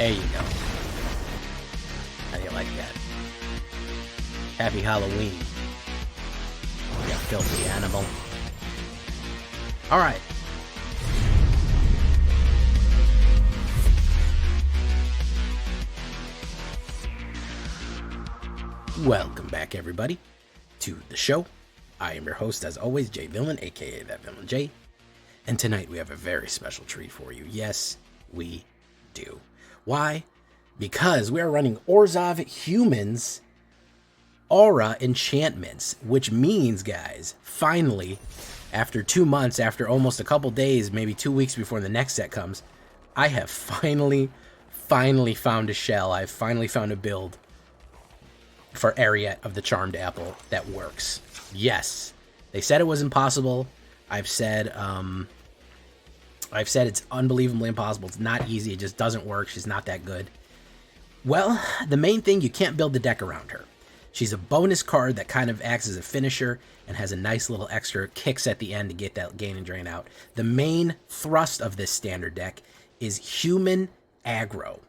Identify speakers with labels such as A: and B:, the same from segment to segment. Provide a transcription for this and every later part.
A: There you go. How do you like that? Happy Halloween. You filthy animal. Alright. Welcome back, everybody, to the show. I am your host, as always, Jay Villain, aka That Villain J. And tonight we have a very special treat for you. Yes, we do. Why? Because we are running Orzhov Humans Aggro Enchantments, which means, guys, finally, after 2 months, after almost a couple days, maybe 2 weeks before the next set comes, I have finally found a shell. I've finally found a build for Ariette of the Charmed Apple that works. Yes, they said it was impossible. I've said it's unbelievably impossible. It's not easy. It just doesn't work. She's not that good. Well, the main thing, you can't build the deck around her. She's a bonus card that kind of acts as a finisher and has a nice little extra kicks at the end to get that gain and drain out. The main thrust of this standard deck is human aggro,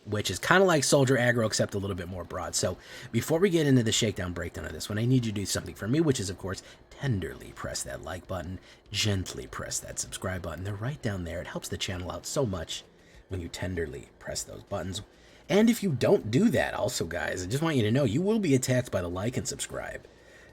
A: which is kind of like soldier aggro, except a little bit more broad. So before we get into the shakedown breakdown of this one, I need you to do something for me, which is, of course, tenderly press that like button, gently press that subscribe button. They're right down there. It helps the channel out so much when you tenderly press those buttons. And if you don't do that, also, guys, I just want you to know you will be attacked by the like and subscribe.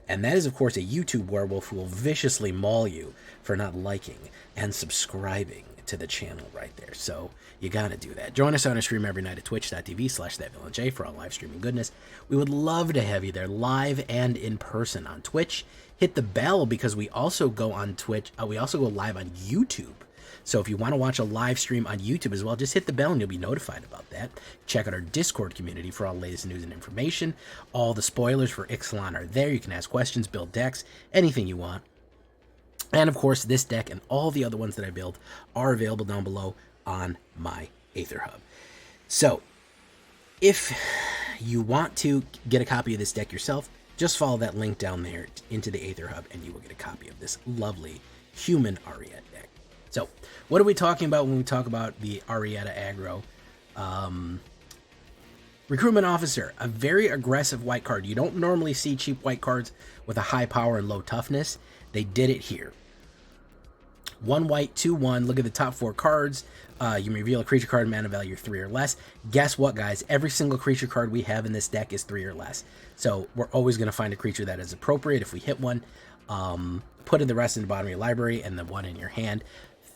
A: And that is, of course, a YouTube werewolf who will viciously maul you for not liking and subscribing to the channel right there. So you gotta do that. Join us on our stream every night at twitch.tv/thatvillainj for all live streaming goodness. We would love to have you there live and in person on Twitch. Hit the bell because we also go on Twitch. We also go live on YouTube. So if you want to watch a live stream on YouTube as well, just hit the bell and you'll be notified about that. Check out our Discord community for all the latest news and information. All the spoilers for Ixalan are there. You can ask questions, build decks, anything you want. And of course, this deck and all the other ones that I build are available down below on my AetherHub. So if you want to get a copy of this deck yourself, just follow that link down there into the AetherHub and you will get a copy of this lovely human Ariette deck. So what are we talking about when we talk about the Ariette aggro? Recruitment Officer, a very aggressive white card. You don't normally see cheap white cards with a high power and low toughness. They did it here. 1 white, 2/1. Look at the top 4 cards. You may reveal a creature card mana value 3 or less. Guess what, guys? Every single creature card we have in this deck is 3 or less. So we're always going to find a creature that is appropriate. If we hit one, put in the rest in the bottom of your library and the one in your hand.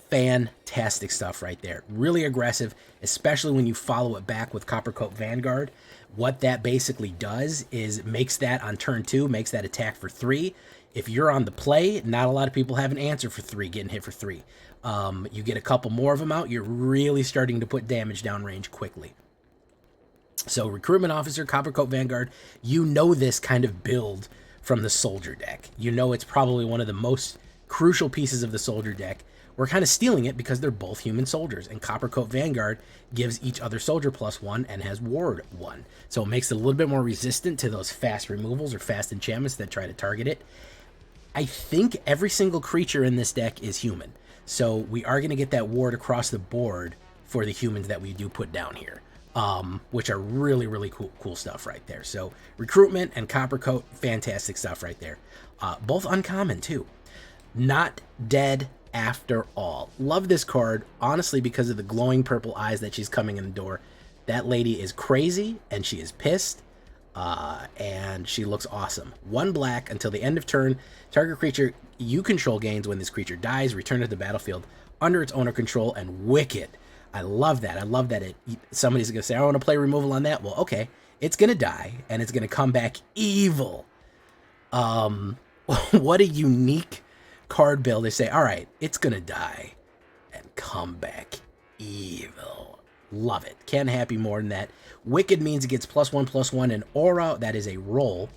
A: Fantastic stuff right there. Really aggressive, especially when you follow it back with Coppercoat Vanguard. What that basically does is makes that on turn 2, makes that attack for 3. If you're on the play, not a lot of people have an answer for 3, getting hit for 3. You get a couple more of them out, you're really starting to put damage downrange quickly. So Recruitment Officer, Coppercoat Vanguard, you know this kind of build from the Soldier deck. You know it's probably one of the most crucial pieces of the Soldier deck. We're kind of stealing it because they're both human soldiers, and Coppercoat Vanguard gives each other soldier +1 and has ward 1. So it makes it a little bit more resistant to those fast removals or fast enchantments that try to target it. I think every single creature in this deck is human. So we are going to get that ward across the board for the humans that we do put down here, which are really, really cool stuff right there. So Recruitment and Coppercoat, fantastic stuff right there. Both uncommon, too. Not dead after all. Love this card, honestly, because of the glowing purple eyes that she's coming in the door. That lady is crazy, and she is pissed. And she looks awesome. 1 black until the end of turn. Target creature you control gains when this creature dies. Return to the battlefield under its owner control, and wicked. I love that. I love that somebody's going to say, I want to play removal on that. Well, okay. It's going to die, and it's going to come back evil. What a unique card build. They say, all right, it's going to die and come back evil. Love it. Can't happy more than that. Wicked means it gets +1/+1 and aura. That is a roll.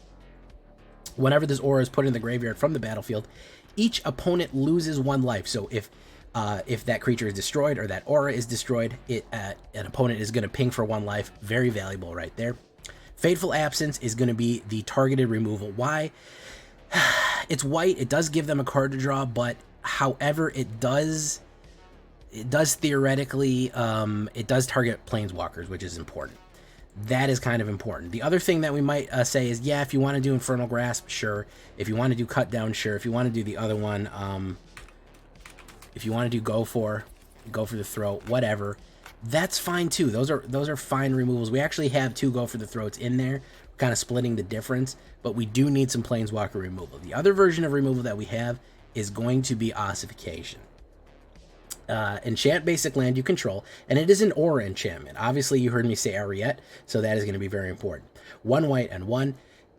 A: Whenever this aura is put in the graveyard from the battlefield, each opponent loses 1 life. So if that creature is destroyed or that aura is destroyed, an opponent is going to ping for 1 life. Very valuable right there. Fateful Absence is going to be the targeted removal. Why? It's white. It does give them a card to draw, but however, it does it does theoretically, it does target planeswalkers, which is important. That is kind of important. The other thing that we might say is, yeah, if you want to do Infernal Grasp, sure. If you want to do Cut Down, sure. If you want to do the other one, if you want to do Go for the Throat, whatever, that's fine too. Those are fine removals. We actually have 2 Go for the Throats in there, kind of splitting the difference, but we do need some Planeswalker removal. The other version of removal that we have is going to be Ossification. Enchant basic land you control, and it is an aura enchantment. Obviously, you heard me say Ariette, so that is going to be very important. 1 white and 1.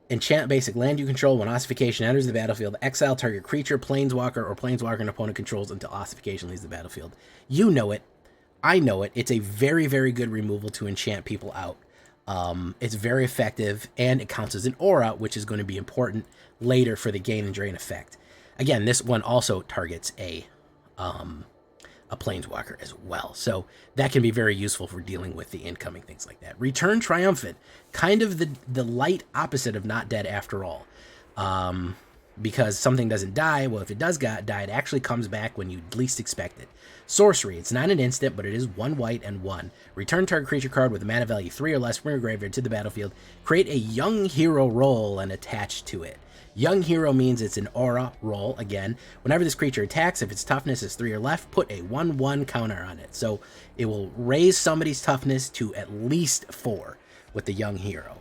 A: Enchant basic land you control. When Ossification enters the battlefield, exile target creature, planeswalker, or planeswalker an opponent controls until Ossification leaves the battlefield. You know it. I know it. It's a very, very good removal to enchant people out. It's very effective, and it counts as an aura, which is going to be important later for the gain and drain effect. Again, this one also targets a planeswalker as well, so that can be very useful for dealing with the incoming things like that. Return Triumphant, kind of the light opposite of Not Dead After All, because something doesn't die. Well, if it does die, it actually comes back when you least expect it. Sorcery, it's not an instant, but it is 1 white and 1. Return target creature card with a mana value 3 or less from your graveyard to the battlefield. Create a Young Hero role and attach to it. Young Hero means it's an aura roll. Again, whenever this creature attacks, if its toughness is 3 or less, put a 1/1 counter on it. So it will raise somebody's toughness to at least 4 with the Young Hero,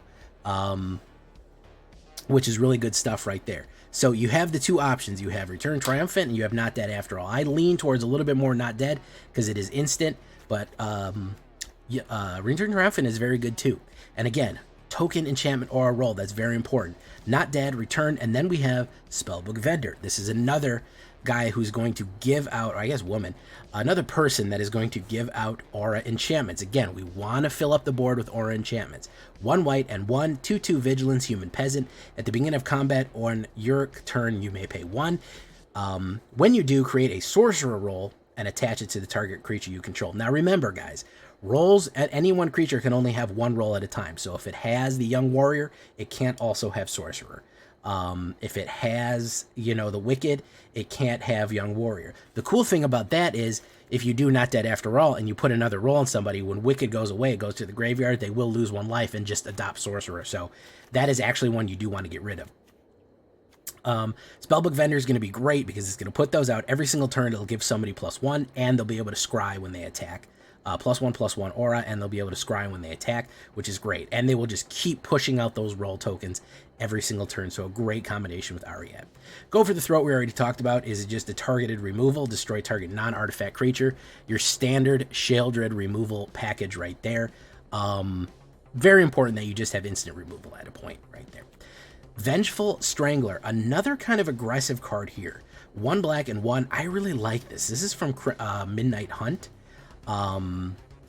A: which is really good stuff right there. So you have the 2 options. You have Return Triumphant and you have Not Dead After All. I lean towards a little bit more Not Dead because it is instant, but Return Triumphant is very good too. And again, token enchantment aura roll, that's very important. Not Dead, return, and then we have Spellbook Vendor. This is another guy who's going to give out, or I guess woman, another person that is going to give out aura enchantments. Again, we want to fill up the board with aura enchantments. 1 white and 1, 2/2 Vigilance, Human Peasant. At the beginning of combat or on your turn, you may pay 1. When you do, create a sorcerer roll and attach it to the target creature you control. Now remember, guys, rolls at any one creature can only have 1 roll at a time. So if it has the Young Warrior, it can't also have Sorcerer. If it has, the Wicked, it can't have Young Warrior. The cool thing about that is if you do Not Dead After All and you put another roll on somebody, when Wicked goes away, it goes to the graveyard, they will lose 1 life and just adopt Sorcerer. So that is actually one you do want to get rid of. Spellbook Vendor is going to be great because it's going to put those out every single turn. It'll give somebody +1, and they'll be able to scry when they attack. +1/+1 aura, and they'll be able to scry when they attack, which is great. And they will just keep pushing out those roll tokens every single turn, so a great combination with Ariette. Go for the Throat, we already talked about, is just a targeted removal, destroy target non-artifact creature. Your standard Sheoldred removal package right there. Very important that you just have instant removal at a point right there. Vengeful Strangler, another kind of aggressive card here. 1 black and 1. I really like this. This is from Midnight Hunt.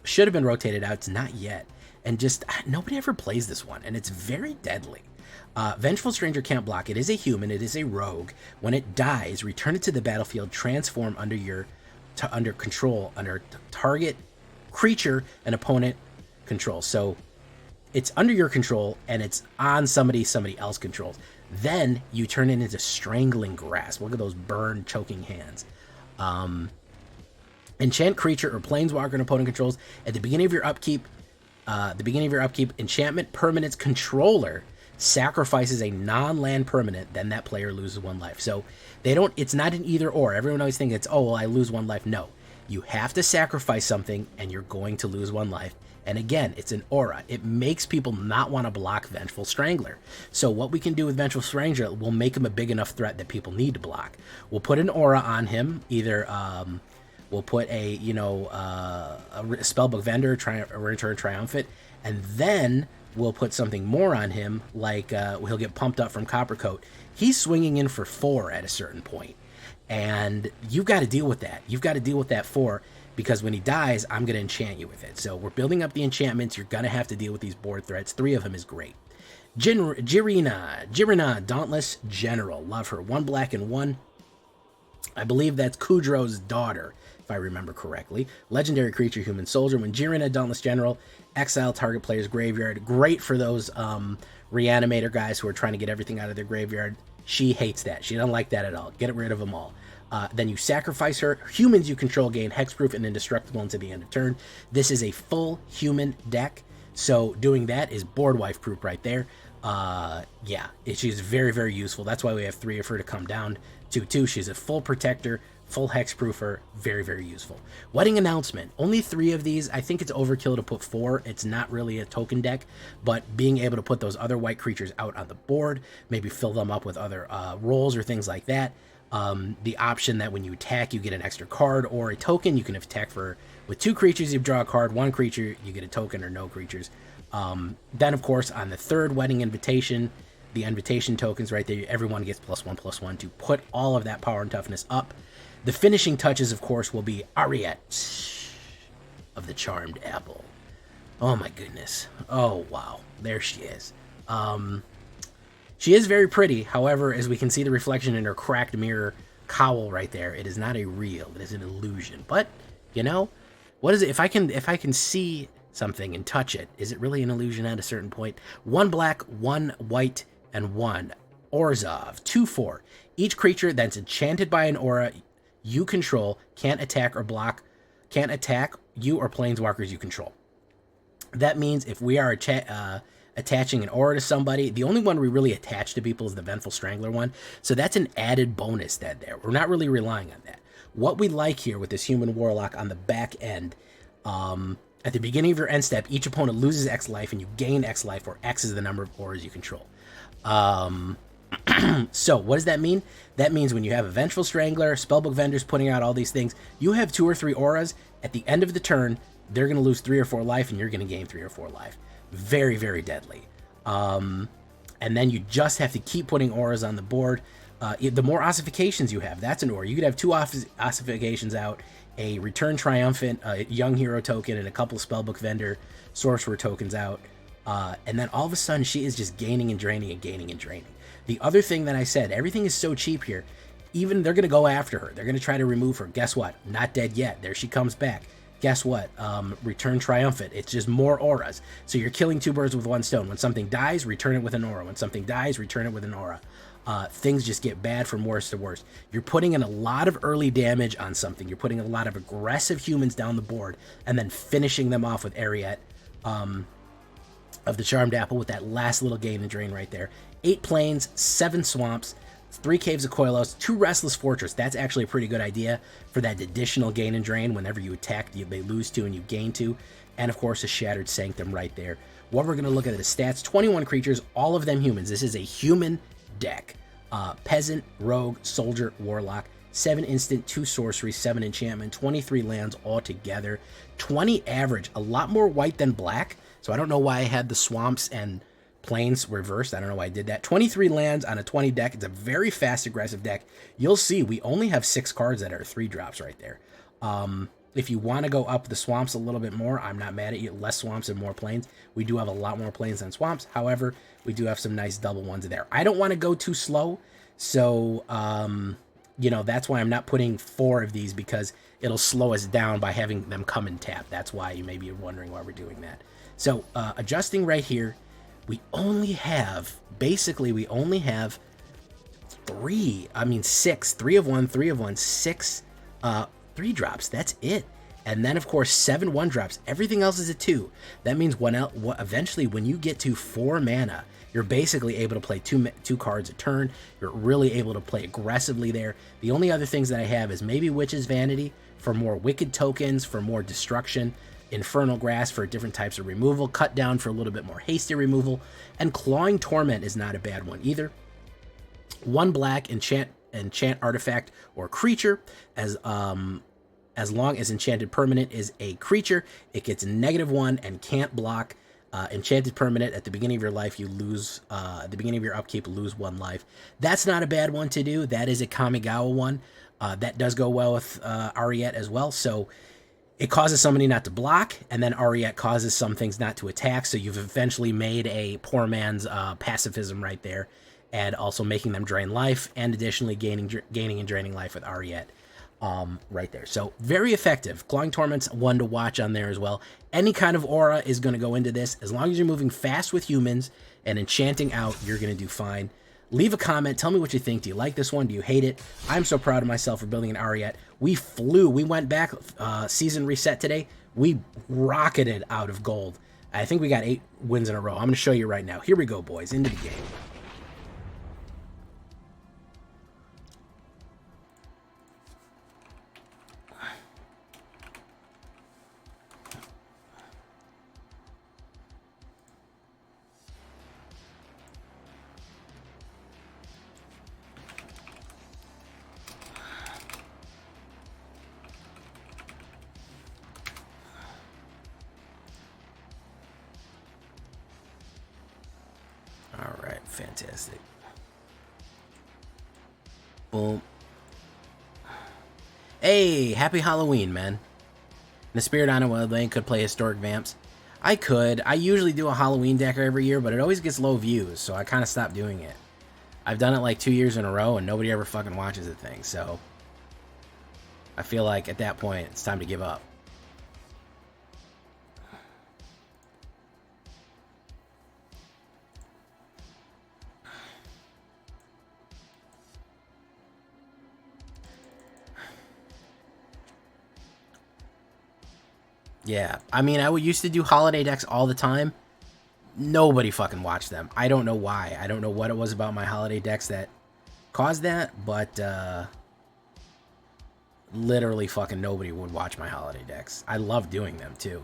A: Should have been rotated out. It's not yet. And just, nobody ever plays this one, and it's very deadly. Vengeful Stranger can't block. It is a human. It is a rogue. When it dies, return it to the battlefield, transform under control, under target creature and opponent control. So it's under your control, and it's on somebody else controls. Then you turn it into Strangling Grasp. Look at those burned, choking hands. Enchant creature or planeswalker an opponent controls at the beginning of your upkeep. Enchantment permanent's controller sacrifices a non-land permanent, then that player loses 1 life. So it's not an either or. Everyone always thinks it's, oh, well, I lose 1 life. No, you have to sacrifice something and you're going to lose 1 life. And again, it's an aura. It makes people not want to block Vengeful Strangler. So what we can do with Vengeful Strangler, we'll make him a big enough threat that people need to block. We'll put an aura on him, either we'll put a Spellbook Vendor, Return Triumphant, and then we'll put something more on him, like he'll get pumped up from Coppercoat. He's swinging in for 4 at a certain point, and you've got to deal with that. You've got to deal with that 4, because when he dies, I'm going to enchant you with it. So we're building up the enchantments. You're going to have to deal with these board threats. 3 of them is great. Jirina, Dauntless General. Love her. 1 black and 1. I believe that's Kudro's daughter, if I remember correctly. Legendary creature, human soldier. When Jirina, Dauntless General, exile target player's graveyard. Great for those reanimator guys who are trying to get everything out of their graveyard. She hates that. She doesn't like that at all. Get rid of them all. Then you sacrifice her. Humans you control gain hexproof and indestructible until the end of turn. This is a full human deck, so doing that is board wife proof right there. Yeah, she's very, very useful. That's why we have 3 of her to come down to 2. She's a full protector, full hexproofer, very, very useful. Wedding Announcement, only 3 of these. I think it's overkill to put 4. It's not really a token deck, but being able to put those other white creatures out on the board, maybe fill them up with other rolls or things like that. The option that when you attack, you get an extra card or a token. You can attack with 2 creatures, you draw a card, 1 creature, you get a token or no creatures. Then, of course, on the 3rd Wedding Invitation, the invitation tokens right there, everyone gets +1/+1 to put all of that power and toughness up. The finishing touches, of course, will be Ariette of the Charmed Apple. Oh, my goodness. Oh, wow. There she is. She is very pretty. However, as we can see the reflection in her cracked mirror cowl right there, it is not a real. It is an illusion. But, you know, what is it? If I can see something and touch it, is it really an illusion at a certain point? 1 black, 1 white, and 1 Orzhov. 2/4. Each creature that's enchanted by an aura you control can't attack you or planeswalkers you control. That means if we are attaching an aura to somebody, the only one we really attach to people is the Vengeful Strangler one. So that's an added bonus that there. We're not really relying on that. What we like here with this human warlock on the back end, at the beginning of your end step, each opponent loses X life and you gain X life, where X is the number of auras you control. So what does that mean? That means when you have a Vengeful Strangler, Spellbook Vendors putting out all these things, you have 2 or 3 auras. At the end of the turn, they're going to lose 3 or 4 life and you're going to gain 3 or 4 life. Very, very deadly. And then you just have to keep putting auras on the board. The more ossifications you have, that's an aura. You could have 2 ossifications out, a Return Triumphant, a Young Hero token, and a couple Spellbook Vendor Sorcerer tokens out. And then all of a sudden, she is just gaining and draining and gaining and draining. The other thing that I said, everything is so cheap here. Even they're going to go after her. They're going to try to remove her. Guess what? Not dead yet. There she comes back. Guess what? Return Triumphant. It's just more auras. So you're killing 2 birds with 1 stone. When something dies, return it with an aura. When something dies, return it with an aura. Things just get bad from worse to worse. You're putting in a lot of early damage on something. You're putting a lot of aggressive humans down the board and then finishing them off with Ariette of the Charmed Apple with that last little gain and drain right there. 8 plains, 7 swamps, 3 Caves of Koilos, 2 Restless Fortress. That's actually a pretty good idea for that additional gain and drain. Whenever you attack, they lose 2 and you gain 2. And of course, a Shattered Sanctum right there. What we're going to look at the stats, 21 creatures, all of them humans. This is a human deck. Peasant, Rogue, Soldier, Warlock, 7 instant, 2 sorcery, 7 enchantment, 23 lands altogether. 20 average, a lot more white than black. So I don't know why I had the swamps and plains reversed. I don't know why I did that. 23 lands on a 20 deck. It's a very fast, aggressive deck. You'll see we only have 6 cards that are 3 drops right there. If you want to go up the swamps a little bit more, I'm not mad at you. Less swamps and more plains. We do have a lot more plains than swamps. However, we do have some nice double ones there. I don't want to go too slow. So, you know, that's why I'm not putting 4 of these, because it'll slow us down by having them come and tap. That's why you may be wondering why we're doing that. So, adjusting right here, we only have, basically, we only have 6, 3 of 1, 3 of 1, 6, 3 drops. That's it. And then, of course, 7 1-drops. Everything else is a 2. That means eventually, when you get to 4 mana, you're basically able to play 2 cards a turn. You're really able to play aggressively there. The only other things that I have is maybe Witch's Vanity for more Wicked tokens, for more destruction, Infernal Grasp for different types of removal, Cut Down for a little bit more hasty removal, and Clawing Torment is not a bad one either. 1 black enchant artifact or creature, as long as enchanted permanent is a creature, it gets -1 and can't block. Enchanted permanent, at the beginning of your life, you lose, at the beginning of your upkeep, lose 1 life. That's not a bad one to do. That is a Kamigawa one. That does go well with Ariette as well. So it causes somebody not to block, and then Ariette causes some things not to attack. So you've eventually made a poor man's pacifism right there, and also making them drain life, and additionally gaining and draining life with Ariette. Right there. So very effective. Clawing Torment's one to watch on there as well. Any kind of aura is going to go into this. As long as you're moving fast with humans and enchanting out, you're going to do fine. Leave a comment. Tell me what you think. Do you like this one? Do you hate it? I'm so proud of myself for building an Ariette. We flew. We went back season reset today. We rocketed out of gold. I think we got 8 wins in a row. I'm going to show you right now. Here we go, boys. Into the game. All right, fantastic. Boom. Hey, happy Halloween, man. In the spirit, I know whether they could play historic vamps. I could. I usually do a Halloween deck every year, but it always gets low views, so I kind of stopped doing it. I've done it like 2 years in a row, and nobody ever fucking watches the thing, so I feel like at that point, it's time to give up. Yeah, I mean, I used to do holiday decks all the time. Nobody fucking watched them. I don't know why. I don't know what it was about my holiday decks that caused that, but literally fucking nobody would watch my holiday decks. I love doing them too.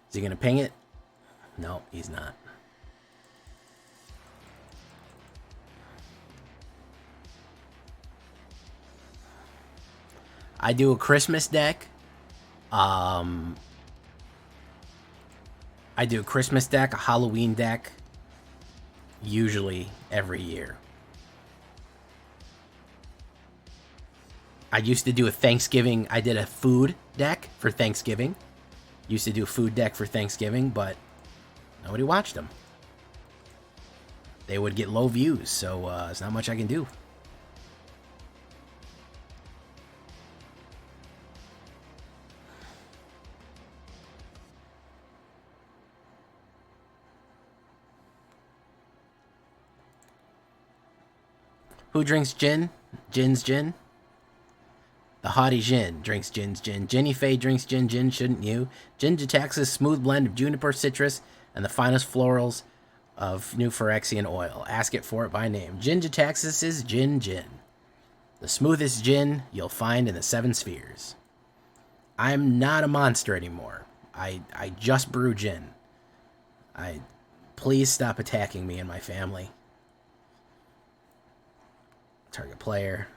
A: Is he gonna ping it? No, he's not. I do a Christmas deck. I do a Christmas deck, a Halloween deck, usually every year. I used to do a Thanksgiving. I did a food deck for Thanksgiving. Used to do a food deck for Thanksgiving, but nobody watched them. They would get low views, so there's not much I can do. Who drinks gin? Gin's gin? The haughty Jin drinks Jin's gin. Jenny Faye drinks gin. Gin, shouldn't you? Gin Jatax's smooth blend of juniper citrus and the finest florals of new Phyrexian oil. Ask it for it by name. Gin Jataxis is Gin Gin. The smoothest gin you'll find in the 7 spheres. I'm not a monster anymore. I just brew gin. Please stop attacking me and my family. Target player.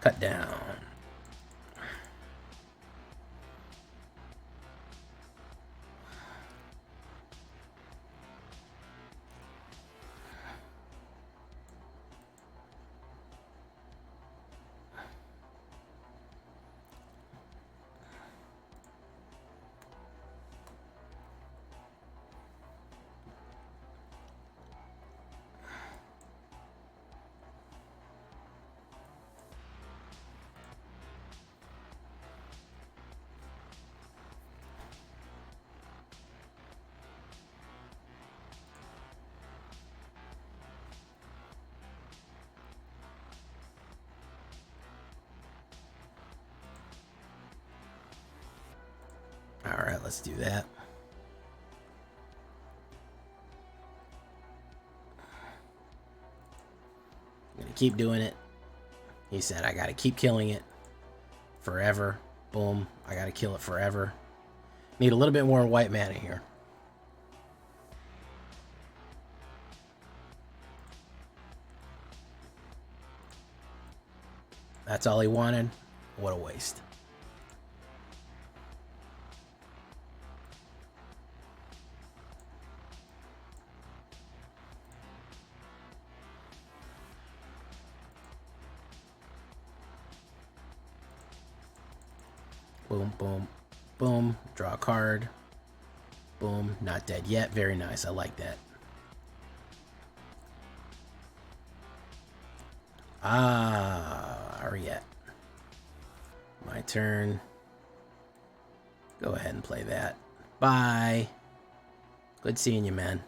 A: Cut down. Alright, let's do that. I'm gonna keep doing it. He said I gotta keep killing it forever. Boom. I gotta kill it forever. Need a little bit more white mana here. That's all he wanted. What a waste. Boom, boom, boom. Draw a card. Boom. Not dead yet. Very nice. I like that. Ah, Ariette. My turn. Go ahead and play that. Bye. Good seeing you, man.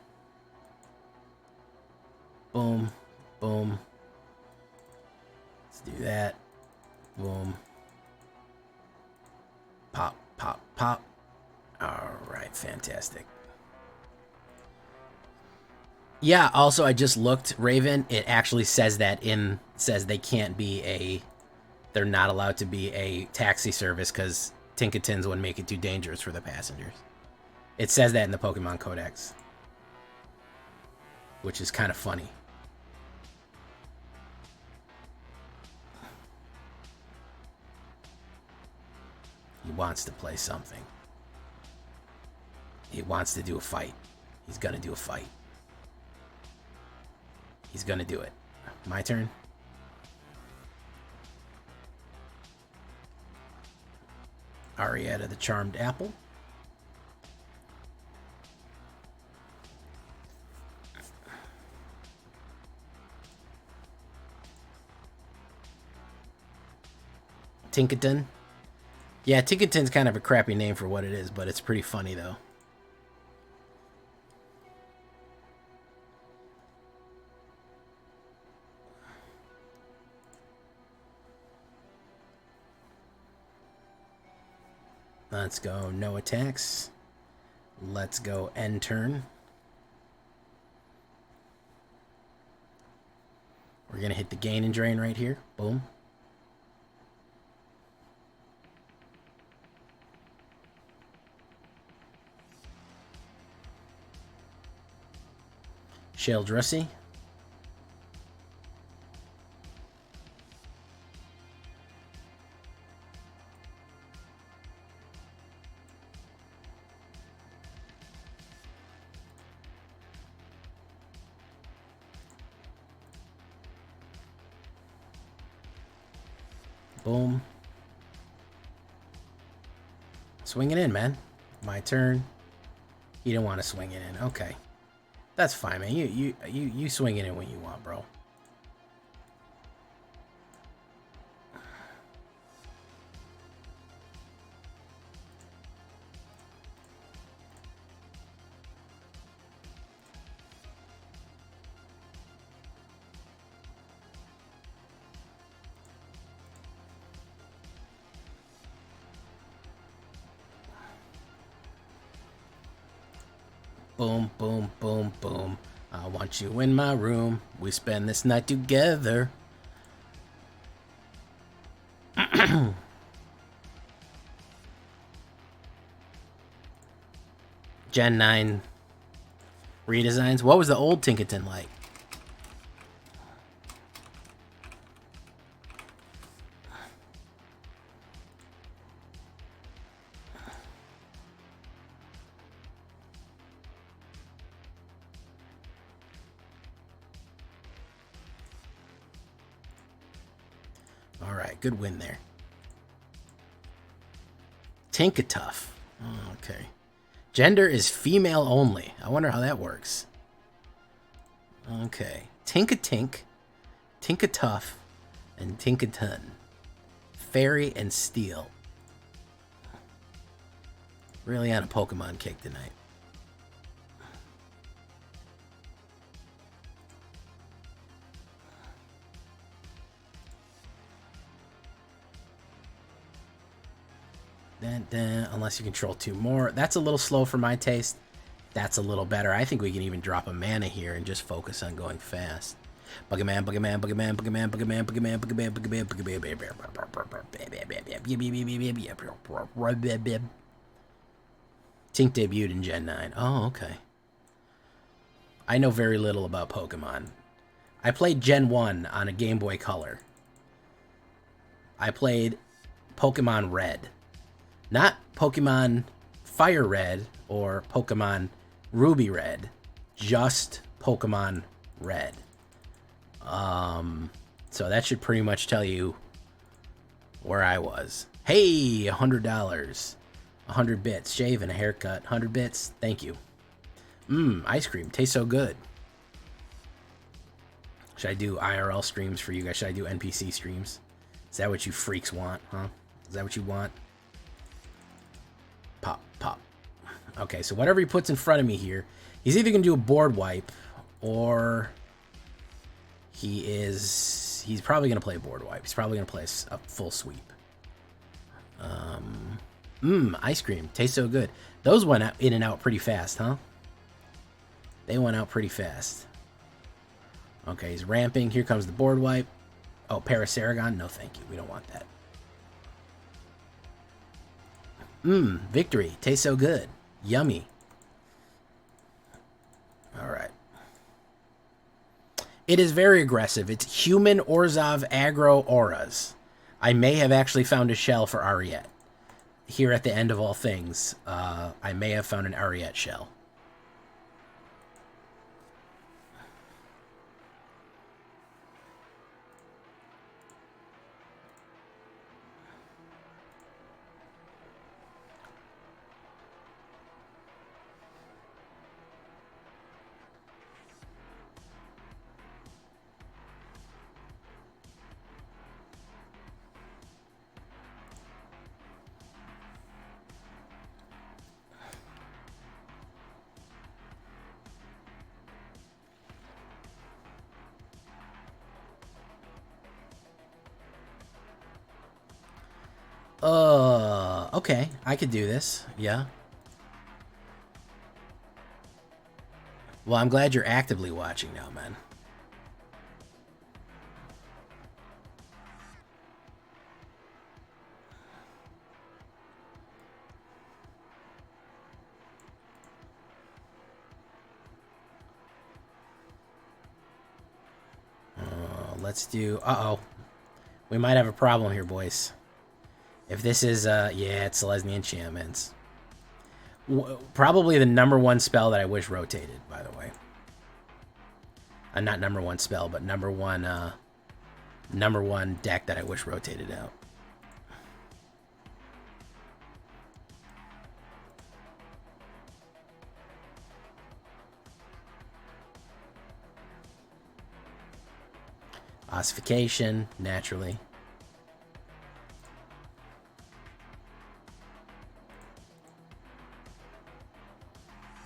A: Boom. Boom. Let's do that. Boom. Pop, pop, pop. Alright, fantastic. Yeah, also I just looked, Raven, it actually says that says they can't be they're not allowed to be a taxi service because Tinkatins would make it too dangerous for the passengers. It says that in the Pokemon Codex, which is kind of funny. He wants to play something. He wants to do a fight. He's gonna do a fight. He's gonna do it. My turn. Ariette the Charmed Apple. Tinkaton. Yeah, Tinkaton's kind of a crappy name for what it is, but it's pretty funny though. Let's go no attacks. Let's go end turn. We're going to hit the gain and drain right here. Boom. Sheldressy. Boom. Swing it in, man. My turn. You don't want to swing it in. Okay. That's fine, man. You swing it in when you want, bro. Boom, boom, boom, boom. I want you in my room. We spend this night together. Gen 9 redesigns. What was the old Tinkaton like? Alright, good win there. Tinkatuff. Oh, okay. Gender is female only. I wonder how that works. Okay. Tinkatink, Tinkatuff, and Tinkaton. Fairy and Steel. Really on a Pokemon kick tonight. Unless you control two more. That's a little slow for my taste. That's a little better. I think we can even drop a mana here and just focus on going fast. Buggerman, Buggerman, Buggerman, Buggerman, Buggerman, Buggerman, Buggerman, Buggerman, Buggerman. Tink debuted in Gen 9. Oh, okay. I know very little about Pokemon. I played Gen 1 on a Game Boy Color. I played Pokemon Red. Not Pokemon Fire Red or Pokemon Ruby Red. Just Pokemon Red. So that should pretty much tell you where I was. Hey, $100. 100 bits. Shave and a haircut. 100 bits. Thank you. Ice cream. Tastes so good. Should I do IRL streams for you guys? Should I do NPC streams? Is that what you freaks want, huh? Is that what you want? Pop, pop. Okay, so whatever he puts in front of me here, he's either going to do a board wipe or he's probably going to play a board wipe. He's probably going to play a full sweep. Ice cream. Tastes so good. Those went in and out pretty fast, huh? They went out pretty fast. Okay, he's ramping. Here comes the board wipe. Oh, Parasaragon? No, thank you. We don't want that. Victory. Tastes so good. Yummy. All right. It is very aggressive. It's human Orzhov aggro auras. I may have actually found a shell for Ariette. Here at the end of all things, I may have found an Ariette shell. Okay, I could do this. Yeah. Well, I'm glad you're actively watching now, man. Let's do... Uh-oh. We might have a problem here, boys. If this is, yeah, it's Aggro Enchantments. Probably the #1 spell that I wish rotated, by the way. Not #1 spell, but #1 deck that I wish rotated out. Ossification, naturally.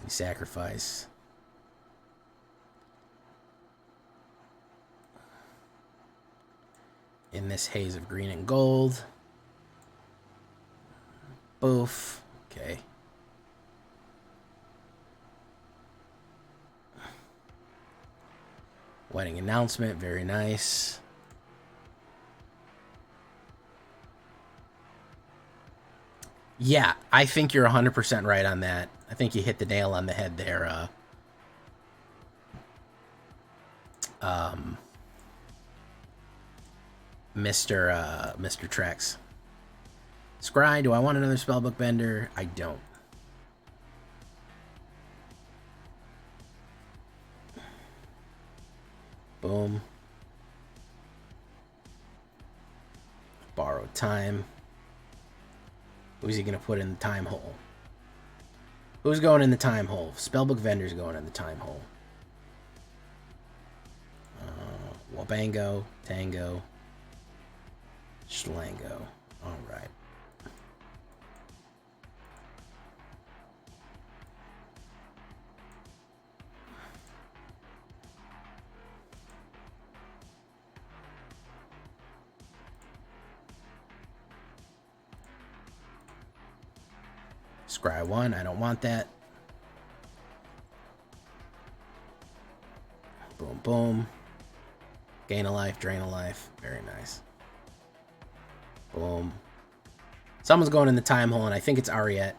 A: We sacrifice. In this haze of green and gold. Boof. Okay. Wedding announcement, very nice. Yeah, I think you're 100% right on that. I think you hit the nail on the head there. Mr. Trex. Scry, do I want another spellbook bender? I don't. Boom. Borrowed time. Who's he going to put in the time hole? Who's going in the time hole? Spellbook vendor's going in the time hole. Wabango, Tango, Schlango. All right. Scry 1, I don't want that. Boom, boom. Gain a life, drain a life. Very nice. Boom. Someone's going in the time hole, and I think it's Ariette.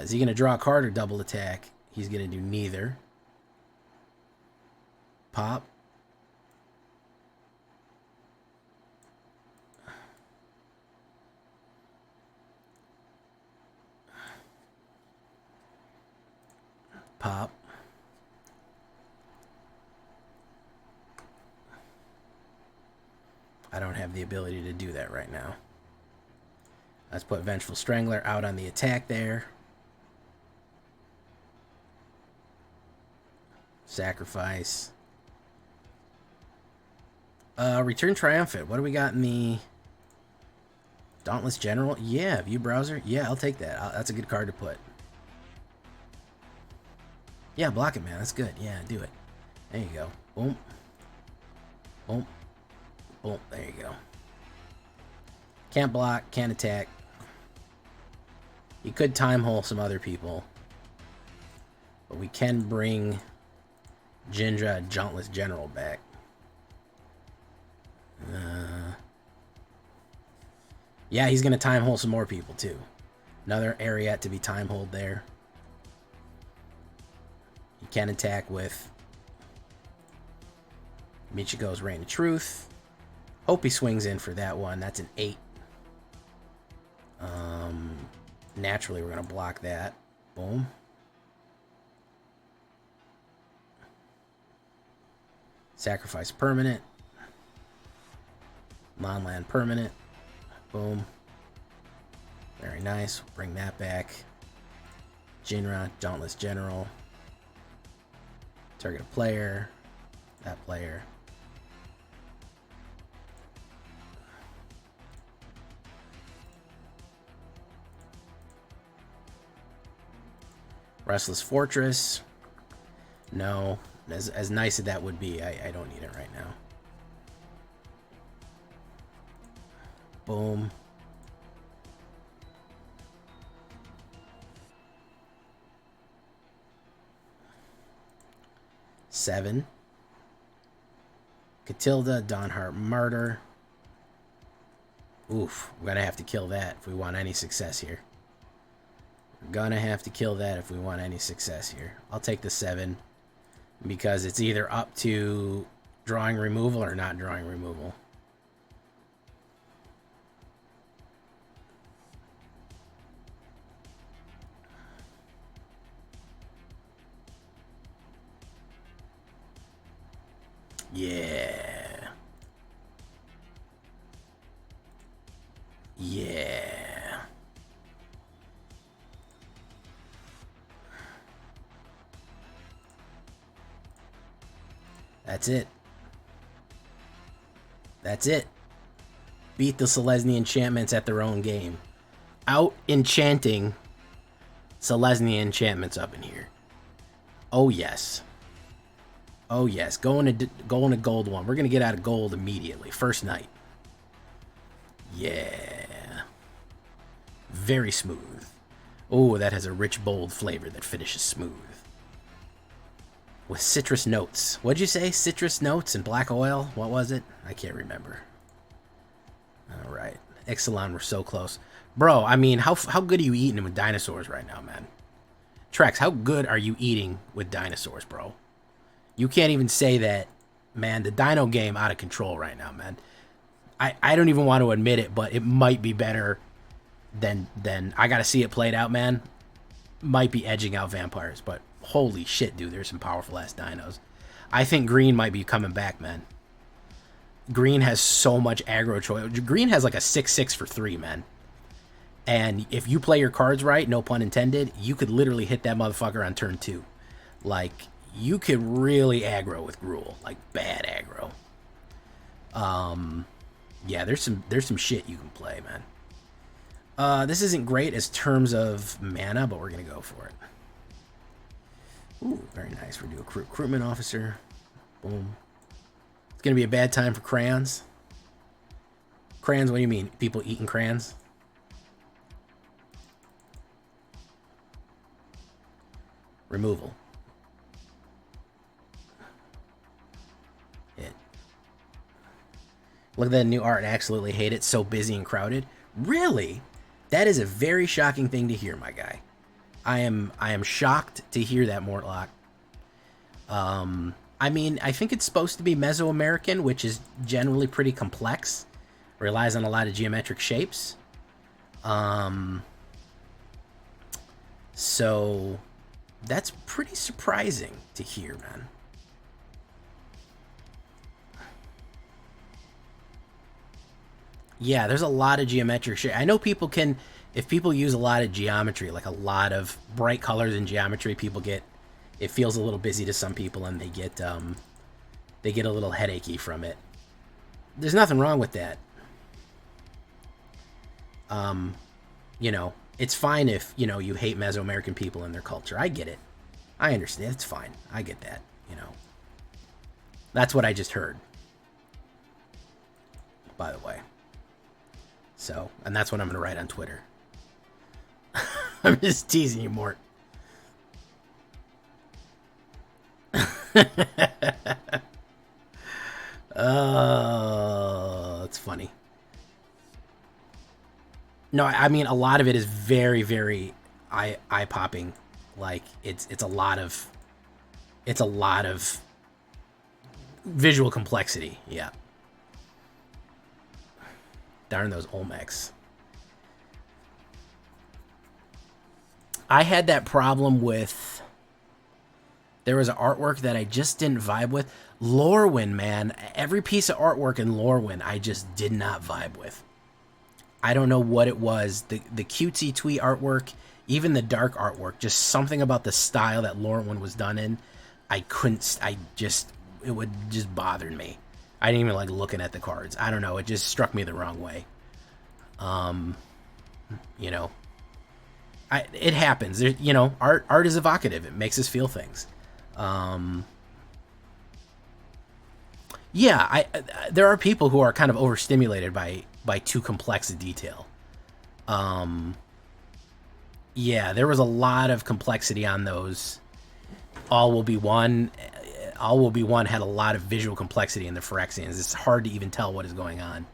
A: Is he going to draw a card or double attack? He's going to do neither. Pop. Pop. I don't have the ability to do that right now. Let's put Vengeful Strangler out on the attack there. Sacrifice. Return Triumphant. What do we got in the Dauntless General? Yeah, View Browser. Yeah, I'll take that. That's a good card to put. Yeah, block it, man. That's good. Yeah, do it. There you go. Boom. Boom. Boom. There you go. Can't block. Can't attack. You could time hole some other people. But we can bring Jindra Dauntless General back. Yeah, he's going to time hole some more people, too. Another Ariette to be time hold there. He can attack with Michiko's Reign of Truth. Hope he swings in for that one. That's an 8. Naturally, we're going to block that. Boom. Sacrifice permanent. Non-land permanent. Boom. Very nice. Bring that back. Jinra, Dauntless General. Target a player. That player. Restless Fortress. No. As nice as that would be, I don't need it right now. Boom. Seven. Catilda, Dawnheart Martyr. Oof, we're gonna have to kill that if we want any success here. We're gonna have to kill that if we want any success here. I'll take the 7 because it's either up to drawing removal or not drawing removal. Yeah. Yeah. That's it. That's it. Beat the Selesnya enchantments at their own game. Out enchanting Selesnya enchantments up in here. Oh yes. Oh yes, going to gold 1. We're gonna get out of gold immediately. First night. Yeah. Very smooth. Oh, that has a rich, bold flavor that finishes smooth. With citrus notes. What'd you say? Citrus notes and black oil? What was it? I can't remember. Alright. Ixalan, we're so close. Bro, I mean, how good are you eating with dinosaurs right now, man? Trex, how good are you eating with dinosaurs, bro? You can't even say that, man. The dino game out of control right now, man. I don't even want to admit it, but it might be better than I got to see it played out, man. Might be edging out vampires, but holy shit, dude, there's some powerful ass dinos. I think green might be coming back, man. Green has so much aggro choice. Green has like a 6/6 for 3, man. And if you play your cards right, no pun intended, you could literally hit that motherfucker on turn 2. Like, you could really aggro with Gruul, like bad aggro. Yeah, there's some shit you can play, man. This isn't great as terms of mana, but we're gonna go for it. Ooh, very nice. We're doing a recruitment officer. Boom. It's gonna be a bad time for crayons. Crayons? What do you mean? People eating crayons? Removal. Look at that new art and absolutely hate it. So busy and crowded. Really? That is a very shocking thing to hear, my guy. I am shocked to hear that, Mortlock. I mean, I think it's supposed to be Mesoamerican, which is generally pretty complex. Relies on a lot of geometric shapes. So that's pretty surprising to hear, man. Yeah, there's a lot of geometric shit. I know people can, if people use a lot of geometry, like a lot of bright colors in geometry, people get, it feels a little busy to some people and they get a little headachy from it. There's nothing wrong with that. You know, it's fine if, you know, you hate Mesoamerican people and their culture. I get it. I understand. It's fine. I get that, you know. That's what I just heard, by the way. So, and that's what I'm going to write on Twitter. I'm just teasing you, Mort. Oh, that's funny. No, I mean, a lot of it is very, very eye-popping. Like, it's a lot of visual complexity. Yeah. Darn those Olmecs. I had that problem with, there was an artwork that I just didn't vibe with. Lorwyn, man. Every piece of artwork in Lorwyn I just did not vibe with. I don't know what it was. The cutesy twee artwork, even the dark artwork, just something about the style that Lorwyn was done in, it would just bother me. I didn't even like looking at the cards. I don't know. It just struck me the wrong way. You know, it happens. You know, art is evocative. It makes us feel things. Yeah, there are people who are kind of overstimulated by too complex a detail. Yeah, there was a lot of complexity on those. All Will Be One had a lot of visual complexity in the Phyrexians. It's hard to even tell what is going on.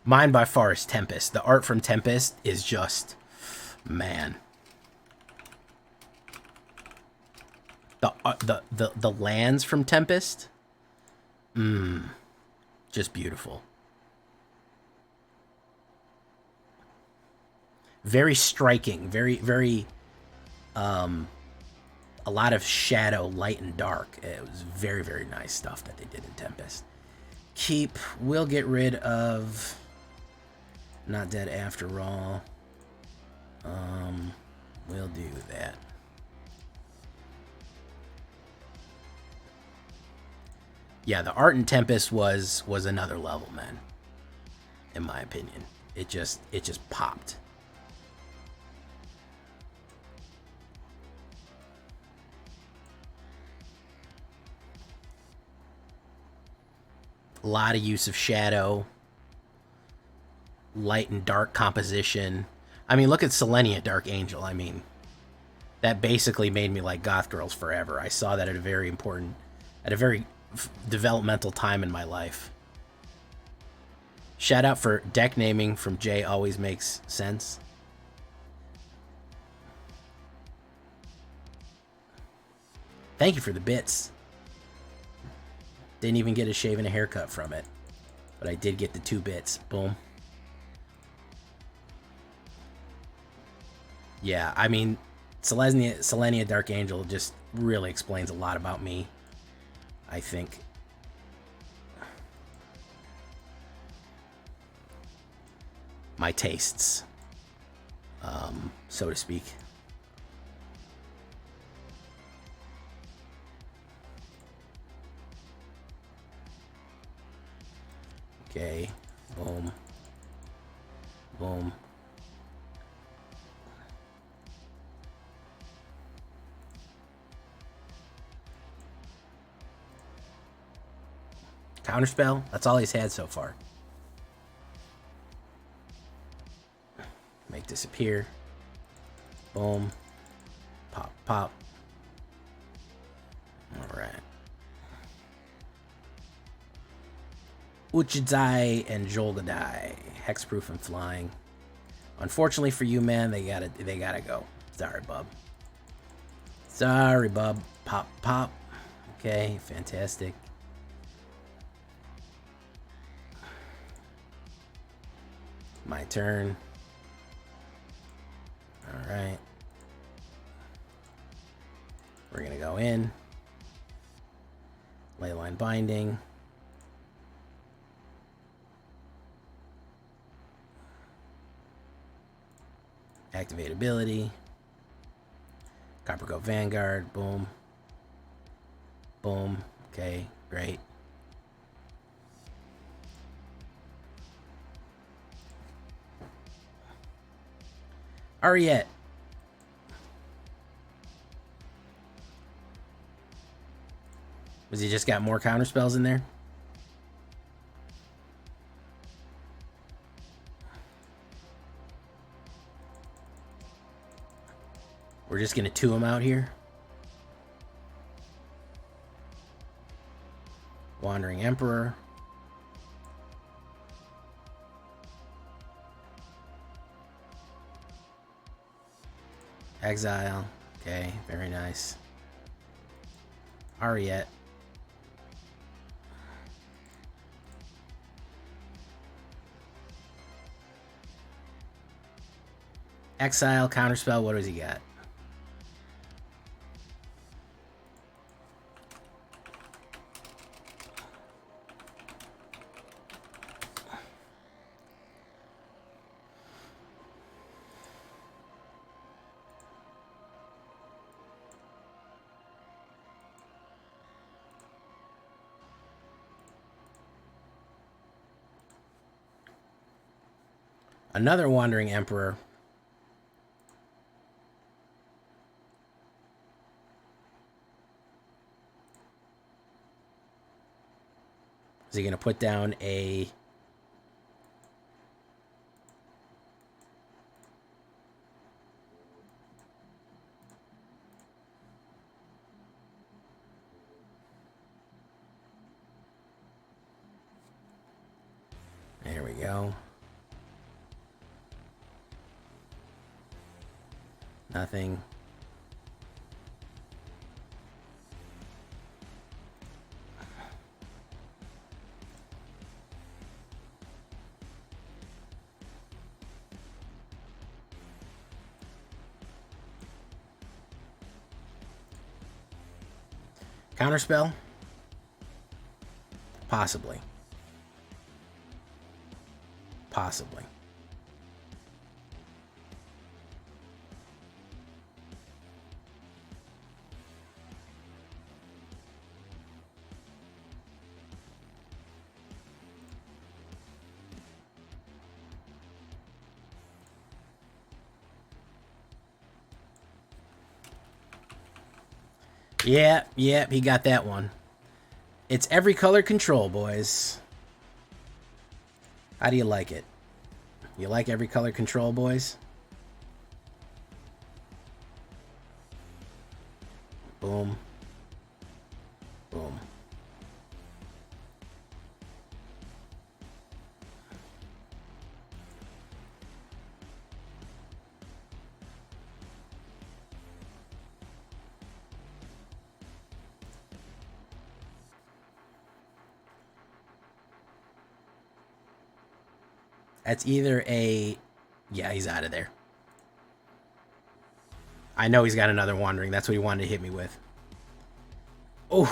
A: Mine by far is Tempest. The art from Tempest is just, man. The lands from Tempest, just beautiful. Very striking. Very a lot of shadow, light and dark. It was very, very nice stuff that they did in Tempest. Keep. We'll get rid of Not Dead After All. We'll do that. Yeah, the art in Tempest was another level, man. In my opinion, it just popped. A lot of use of shadow, light and dark composition. I mean, look at Selenia Dark Angel. I mean, that basically made me like goth girls forever. I saw that at a very developmental time in my life. Shout out for deck naming from Jay, always makes sense. Thank you for the bits. Didn't even get a shave and a haircut from it, but I did get the 2 bits. Boom. Yeah, I mean, Selenia Dark Angel just really explains a lot about me, I think. My tastes, so to speak. Okay, boom, boom. Counterspell, that's all he's had so far. Make disappear. Boom. Pop, pop. Alright. Uchidai and Jolgadai. Hexproof and flying. Unfortunately for you, man, they gotta go. Sorry, bub. Sorry, bub. Pop, pop. Okay, fantastic. My turn. All right. We're going to go in. Leyline Binding. Activate ability. Copper Goat Vanguard. Boom. Boom. Okay, great. Ariette. Was he just got more counter spells in there? We're just gonna 2 him out here. Wandering Emperor. Exile. Okay, very nice. Ariette. Exile, counterspell, what does he got? Another Wandering Emperor. Is he going to put down a... There we go. Nothing. Counterspell? Possibly. Possibly. Yeah, he got that one. It's every color control, boys. How do you like it? You like every color control, boys? Boom. Boom. That's either a... Yeah, he's out of there. I know he's got another Wandering. That's what he wanted to hit me with. Oh.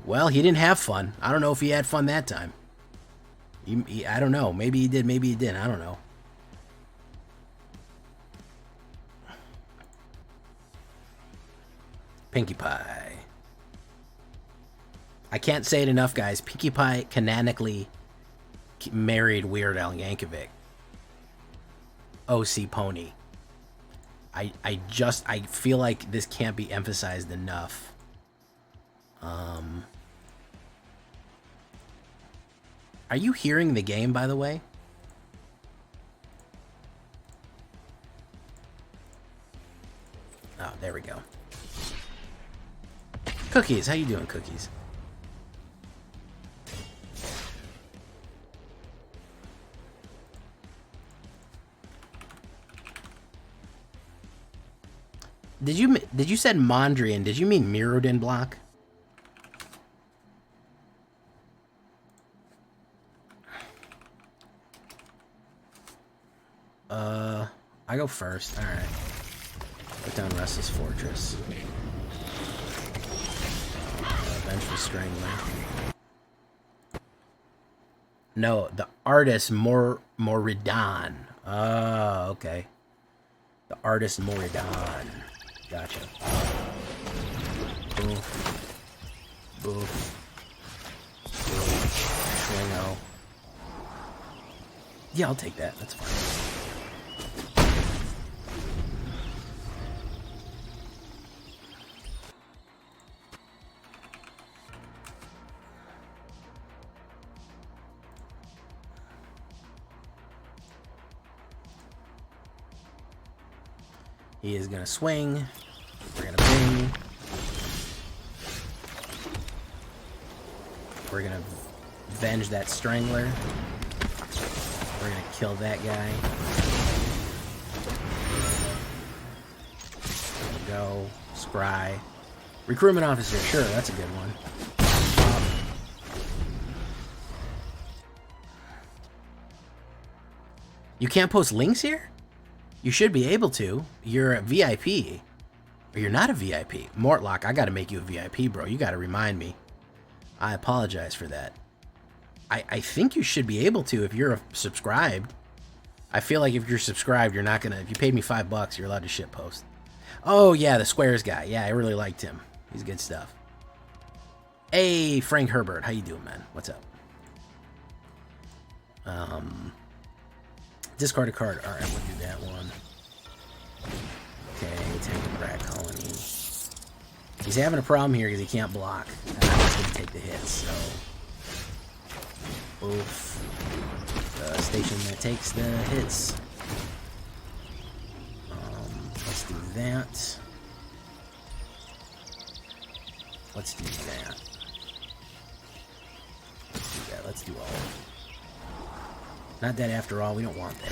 A: Well, he didn't have fun. I don't know if he had fun that time. I don't know. Maybe he did, maybe he didn't. I don't know. Pinkie Pie. I can't say it enough, guys. Pinkie Pie canonically married Weird Al Yankovic. OC Pony. I feel like this can't be emphasized enough. Are you hearing the game, by the way? Oh, there we go. Cookies, how you doing, Cookies? Did you said Mondrian? Did you mean Mirrodin block? I go first. All right. Put down Restless Fortress. Vengeful Strangler. No, the artist Moridan. Oh, okay. The artist Moridan. Gotcha. Boof. Boof. Boof. Swingo. Yeah, I'll take that. That's fine. He is going to swing. We're going to bing. We're going to venge that Strangler. We're going to kill that guy. There we go. Scry. Recruitment Officer. Sure, that's a good one. You can't post links here? You should be able to. You're a VIP. Or you're not a VIP. Mortlock, I gotta make you a VIP, bro. You gotta remind me. I apologize for that. I think you should be able to if you're subscribed. I feel like if you're subscribed, you're not gonna... If you paid me $5, you're allowed to shit post. Oh, yeah, the Squares guy. Yeah, I really liked him. He's good stuff. Hey, Frank Herbert. How you doing, man? What's up? Discard a card. Alright, we'll do that one. Okay, take the Rat Colony. He's having a problem here because he can't block. And I'm just going to take the hits, so... Oof. The station that takes the hits. Let's do that. Let's do that. Let's do that. Let's do all of it. Not that after all, we don't want that.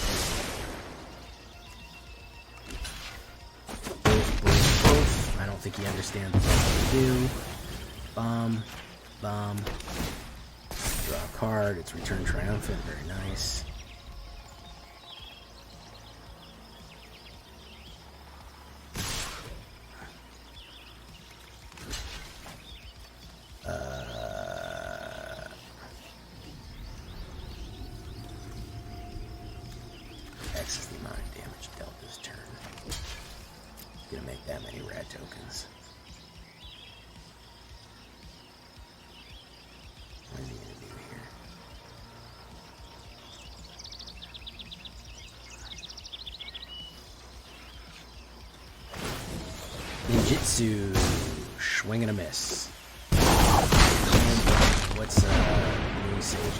A: Boof, boof, boof. I don't think he understands what to do. Bomb, bomb. Draw a card. It's Return Triumphant. Very nice. X is the amount of damage dealt this turn. Gonna make that many rat tokens. What is he gonna do here? Ninjutsu. Swing and a miss. What's new sage?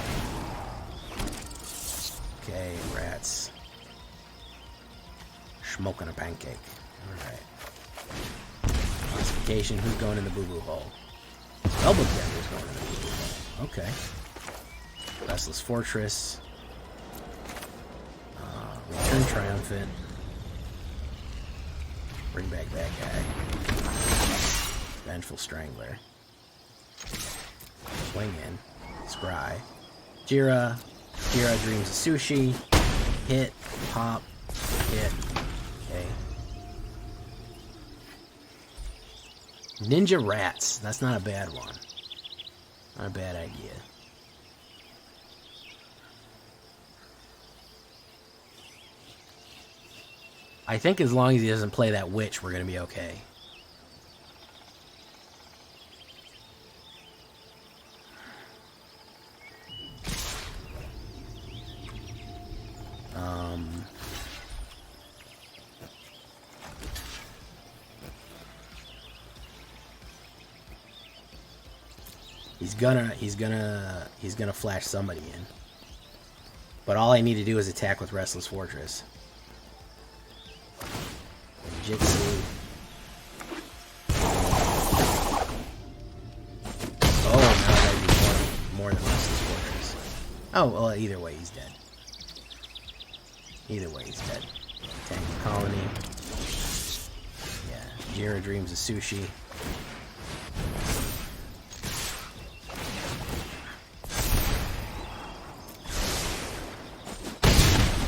A: Okay, rats. Smoking a pancake. Alright. Classification. Who's going in the boo-boo hole? Elbow Denver's going in the boo-boo hole. Okay. Restless Fortress. Return Triumphant. Bring back that guy. Vengeful Strangler. Swing in. Scry. Jira. Jira Dreams of Sushi. Hit. Pop. Hit. Okay. Ninja Rats. That's not a bad one. Not a bad idea. I think as long as he doesn't play that witch, we're going to be okay. He's gonna flash somebody in. But all I need to do is attack with Restless Fortress. Jitsu. Oh, now I gotta do more than Restless Fortress. Oh, well, either way he's dead. Either way he's dead. Tank the colony. Yeah. Jira dreams of sushi.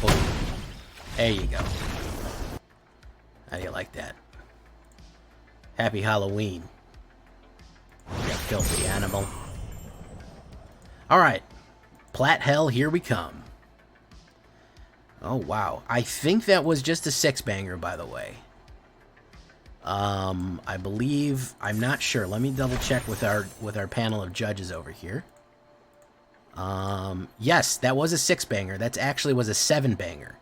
A: Oh, there you go. How do you like that? Happy Halloween. You filthy animal. Alright. Plat Hell, here we come. Oh, wow. I think that was just a 6-banger, by the way. I believe... I'm not sure. Let me double check with our panel of judges over here. Yes, that was a 6-banger. That actually was a 7-banger.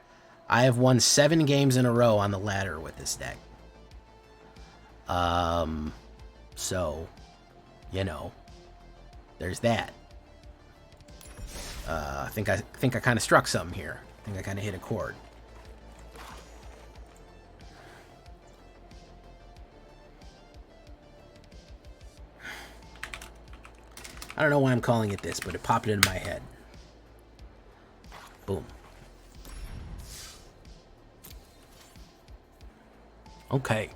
A: I have won 7 games in a row on the ladder with this deck. So, you know, there's that. I think I kind of struck something here. I think I kind of hit a chord. I don't know why I'm calling it this, but it popped into my head. Boom. Okay.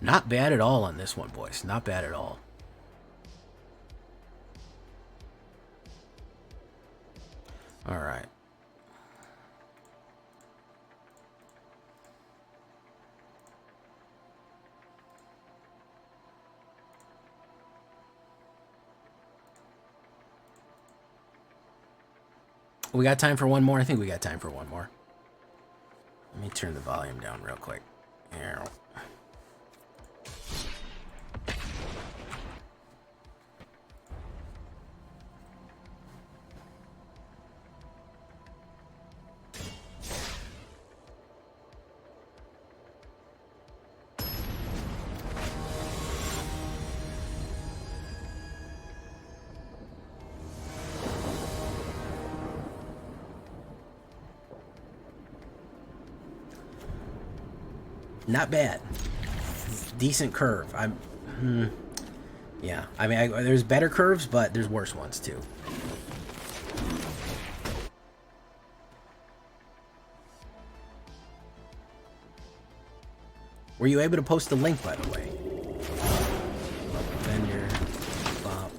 A: Not bad at all on this one, boys. Not bad at all. All right. We got time for one more? I think we got time for one more. Let me turn the volume down real quick. Here. Not bad. Decent curve. Yeah. I mean, there's better curves, but there's worse ones too. Were you able to post the link, by the way? Vendor. Bop.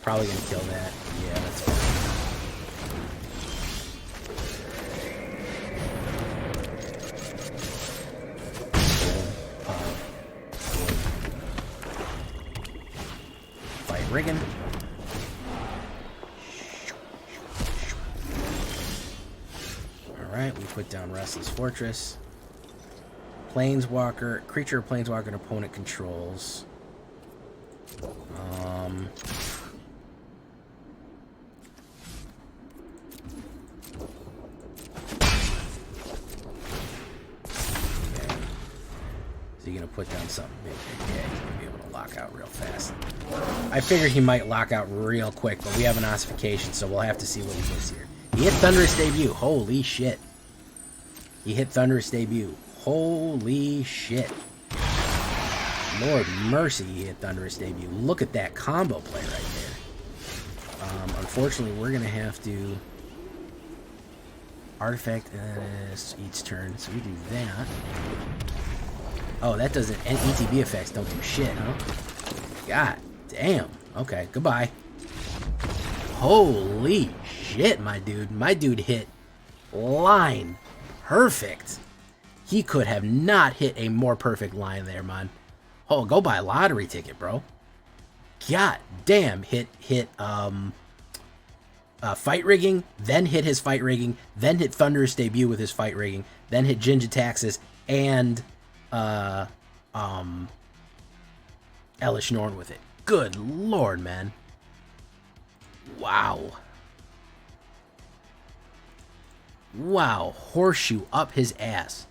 A: Probably gonna kill that. Yeah, that's fine. Rigging. Alright, we put down Restless Fortress. Planeswalker. Creature or Planeswalker an opponent controls. Is he gonna put down something big? Yeah, he's gonna be able to lock out real fast. I figured he might lock out real quick, but we have an ossification, so we'll have to see what he hits here. He hit Thunderous Debut. Holy shit. He hit Thunderous Debut. Holy shit. Lord mercy, he hit Thunderous Debut. Look at that combo play right there. Unfortunately, we're going to have to... Artifact each turn, so we do that. Oh, that doesn't... And ETB effects don't do shit, huh? God damn. Okay, goodbye. Holy shit, my dude. My dude hit line perfect. He could have not hit a more perfect line there, man. Oh, go buy a lottery ticket, bro. God damn. Hit fight rigging, then hit his fight rigging, then hit Thunderous Debut with his fight rigging, then hit Jin-Jitaxis and Elish Norn with it. Good lord, man. Wow. Wow. Horseshoe up his ass.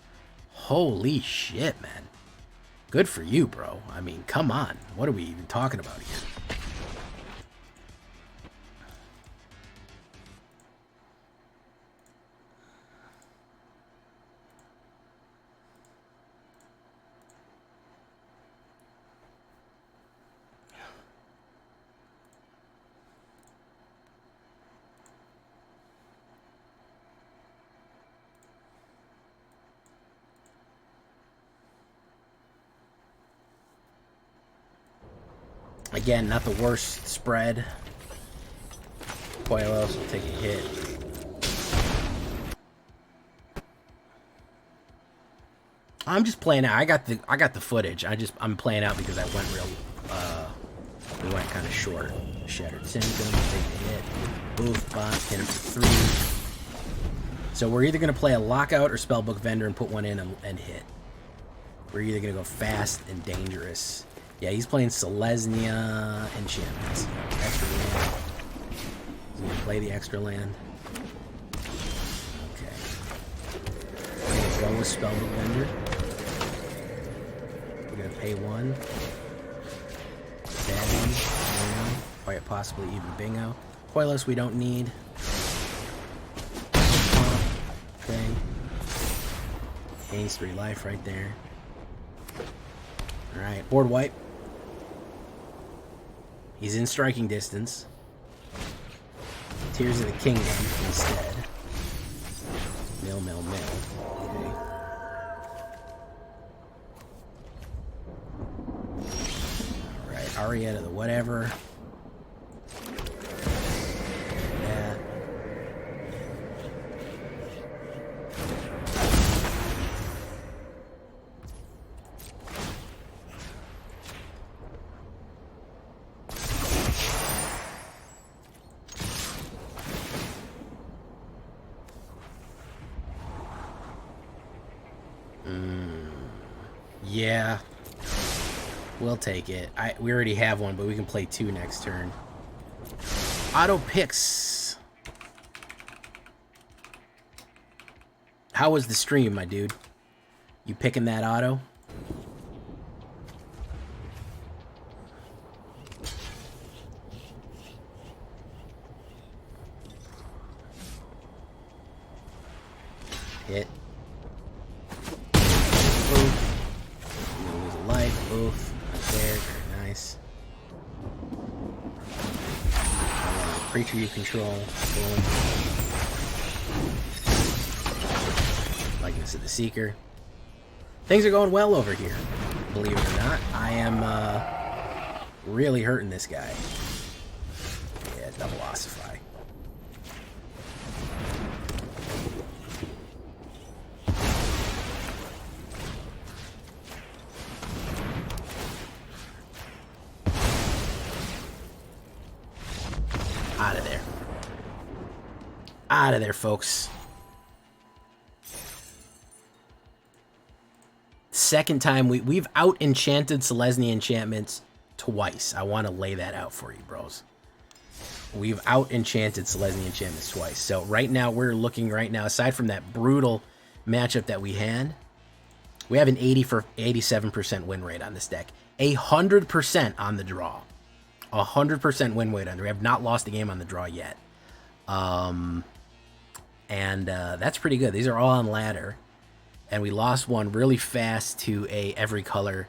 A: Holy shit, man. Good for you, bro. I mean, come on. What are we even talking about here? Again, not the worst spread. Coilos will take a hit. I'm just playing out. I got the footage. I'm playing out because I went real we went kind of short. Shattered Symptom, take a hit. Boof, box, hit him for 3. So we're either gonna play a Lockout or Spellbook Vendor and put one in and hit. We're either gonna go fast and dangerous. Yeah, he's playing Selesnya Enchantments. Extra land. He's gonna play the extra land. Okay. We're gonna go with Spellbook Vendor. We're gonna pay 1. Bingo. Quite possibly even bingo. Coilos we don't need. Thing. Gains 3 life right there. Alright, board wipe. He's in striking distance. Tears of the Kingdom instead. Mill, mill, mill. Okay. Alright, Ariette the whatever. Yeah. Yeah, we'll take it. We already have one, but we can play 2 next turn. Auto picks. How was the stream, my dude? You picking that auto? Hit. Oof, right there, very nice. Creature you control, boom. Likeness of the Seeker. Things are going well over here, believe it or not. I am really hurting this guy. Yeah, double ossify. Out of there. Out of there, folks. Second time we've out-enchanted Selesnya Enchantments twice. I want to lay that out for you, bros. We've out-enchanted Selesnya Enchantments twice. So right now, we're looking right now, aside from that brutal matchup that we had, we have an 87% win rate on this deck. 100% on the draw. 100% win rate under. We have not lost a game on the draw yet. That's pretty good. These are all on ladder. And we lost one really fast to a every color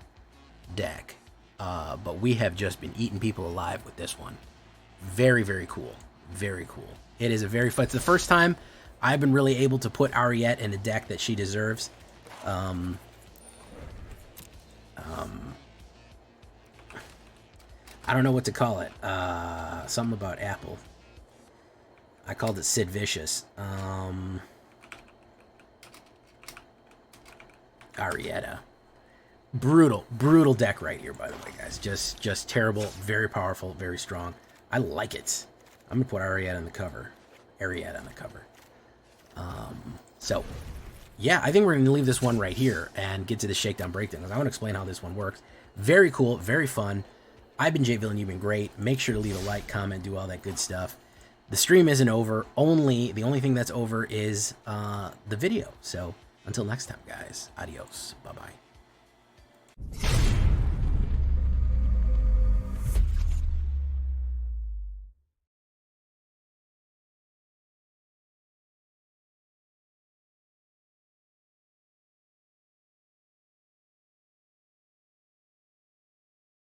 A: deck. But we have just been eating people alive with this one. Very, very cool. Very cool. It is a very fun. It's the first time I've been really able to put Ariette in a deck that she deserves. I don't know what to call it. Something about Apple. I called it Sid Vicious. Ariette. Brutal deck right here, by the way, guys. Just terrible, very powerful, very strong. I like it. I'm gonna put Ariette on the cover. Ariette on the cover. So, yeah, I think we're gonna leave this one right here and get to the shakedown breakdown, because I want to explain how this one works. Very cool, very fun. I've been Jay Villainy, you've been great. Make sure to leave a like, comment, do all that good stuff. The stream isn't over. The only thing that's over is the video. So until next time, guys. Adios. Bye-bye.